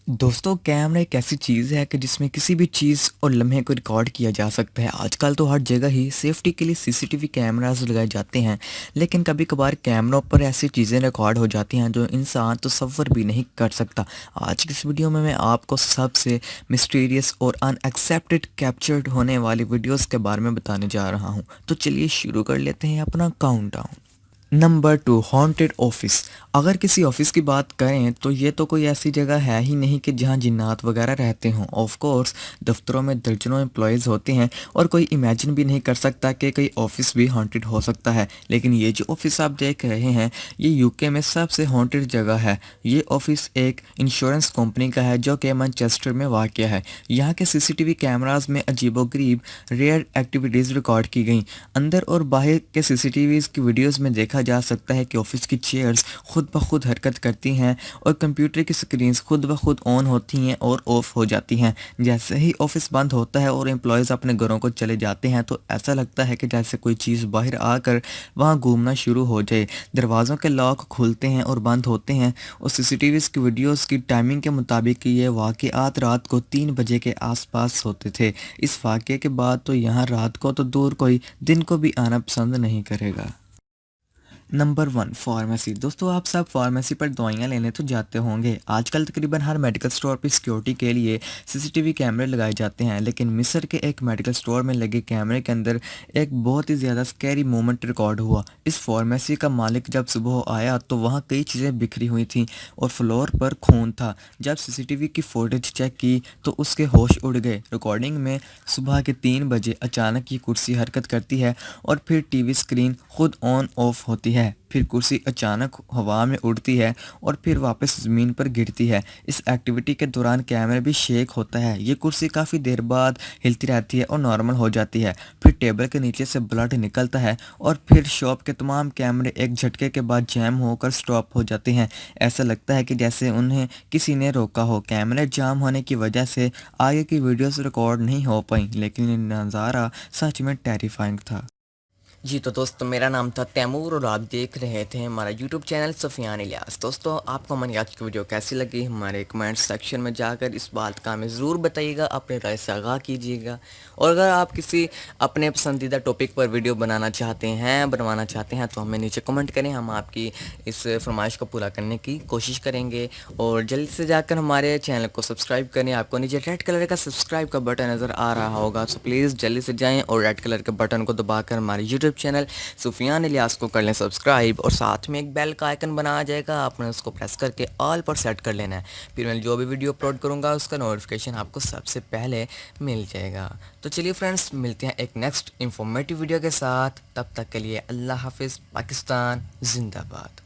दोस्तों कैमरा एक ऐसी चीज़ है कि जिसमें किसी भी चीज़ और लम्हे को रिकॉर्ड किया जा सकता है। आजकल तो हर जगह ही सेफ्टी के लिए सीसीटीवी कैमरास लगाए जाते हैं, लेकिन कभी कभार कैमरों पर ऐसी चीज़ें रिकॉर्ड हो जाती हैं जो इंसान तसव्वुर भी नहीं कर सकता। आज की इस वीडियो में मैं आपको सबसे मिस्टीरियस और अनएक्सेप्टेड कैप्चर्ड होने वाली वीडियोस के बारे में बताने जा रहा हूँ। तो चलिए शुरू कर लेते हैं अपना काउंटडाउन। Number 2, haunted office. अगर किसी ऑफिस की बात करें तो ये तो कोई ऐसी जगह है ही नहीं कि जहां जिन्नात वगैरह रहते हों। ऑफ कोर्स दफ्तरों में दर्जनों एम्प्लॉयज़ होते हैं और कोई इमेजिन भी नहीं कर सकता कि कोई ऑफिस भी हॉन्टेड हो सकता है। लेकिन ये जो ऑफिस आप देख रहे हैं ये यूके में सबसे हॉन्टेड जगह है। ये ऑफिस एक इंश्योरेंस कंपनी का है जो कि मैनचेस्टर में वाक़या है। यहाँ के सीसीटीवी कैमराज में अजीबोगरीब रेयर एक्टिविटीज़ रिकॉर्ड की गई। अंदर और बाहर के सीसीटीवीज़ की वीडियोज़ में देखा जा सकता है कि ऑफिस की चेयर्स खुद ब खुद हरकत करती हैं और कंप्यूटर की स्क्रीन्स खुद ब खुद ऑन होती हैं और ऑफ हो जाती हैं। जैसे ही ऑफिस बंद होता है और एम्प्लॉयज़ अपने घरों को चले जाते हैं तो ऐसा लगता है कि जैसे कोई चीज़ बाहर आकर वहाँ घूमना शुरू हो जाए। दरवाज़ों के लॉक खुलते हैं और बंद होते हैं और सीसीटीवीज़ की वीडियोज़ की टाइमिंग के मुताबिक ये वाक़यात रात को 3 बजे के आसपास होते थे। इस वाक़ये के बाद तो यहाँ रात को तो दूर कोई दिन को भी आना पसंद नहीं करेगा। Number 1, pharmacy. दोस्तों आप सब फार्मेसी पर दवाइयाँ लेने तो जाते होंगे। आजकल तकरीबन हर मेडिकल स्टोर पर सिक्योरिटी के लिए सीसीटीवी कैमरे लगाए जाते हैं, लेकिन मिस्र के एक मेडिकल स्टोर में लगे कैमरे के अंदर एक बहुत ही ज़्यादा स्कैरी मोमेंट रिकॉर्ड हुआ। इस फार्मेसी का मालिक जब सुबह आया तो वहाँ कई चीज़ें बिखरी हुई थीं और फ्लोर पर खून था। जब सीसीटीवी की फुटेज चेक की तो उसके होश उड़ गए। रिकॉर्डिंग में सुबह के 3 बजे अचानक ये कुर्सी हरकत करती है और फिर टीवी स्क्रीन खुद ऑन ऑफ होती है। फिर कुर्सी अचानक हवा में उड़ती है और फिर वापस ज़मीन पर गिरती है। इस एक्टिविटी के दौरान कैमरा भी शेक होता है। ये कुर्सी काफ़ी देर बाद हिलती रहती है और नॉर्मल हो जाती है। फिर टेबल के नीचे से ब्लड निकलता है और फिर शॉप के तमाम कैमरे एक झटके के बाद जैम होकर स्टॉप हो जाते हैं। ऐसा लगता है कि जैसे उन्हें किसी ने रोका हो। कैमरे जाम होने की वजह से आगे की वीडियोस रिकॉर्ड नहीं हो पाई, लेकिन ये नज़ारा सच में टेरिफाइंग था। जी तो दोस्तों मेरा नाम था तैमूर और आप देख रहे थे हमारा यूट्यूब चैनल सुफियान इलियास। दोस्तों आपको हमारी आज की वीडियो कैसी लगी हमारे कमेंट सेक्शन में जाकर इस बात का हमें ज़रूर बताइएगा, अपने राय से आगाह कीजिएगा। और अगर आप किसी अपने पसंदीदा टॉपिक पर वीडियो बनवाना चाहते हैं तो हमें नीचे कमेंट करें, हम आपकी इस फरमाइश को पूरा करने की कोशिश करेंगे। और जल्दी से जाकर हमारे चैनल को सब्सक्राइब करें। आपको नीचे रेड कलर का सब्सक्राइब का बटन नज़र आ रहा होगा, सो प्लीज़ जल्दी से जाएँ और रेड कलर के बटन को दबाकर हमारे यूट्यूब चैनल सुफियान इलियास को कर लें सब्सक्राइब। और साथ में एक बेल का आइकन बना आ जाएगा, आपने उसको प्रेस करके ऑल पर सेट कर लेना है। फिर मैं जो भी वीडियो अपलोड करूँगा उसका नोटिफिकेशन आपको सबसे पहले मिल जाएगा। तो चलिए फ्रेंड्स, मिलते हैं एक नेक्स्ट इंफॉर्मेटिव वीडियो के साथ। तब तक के लिए अल्लाह हाफिज़। पाकिस्तान जिंदाबाद।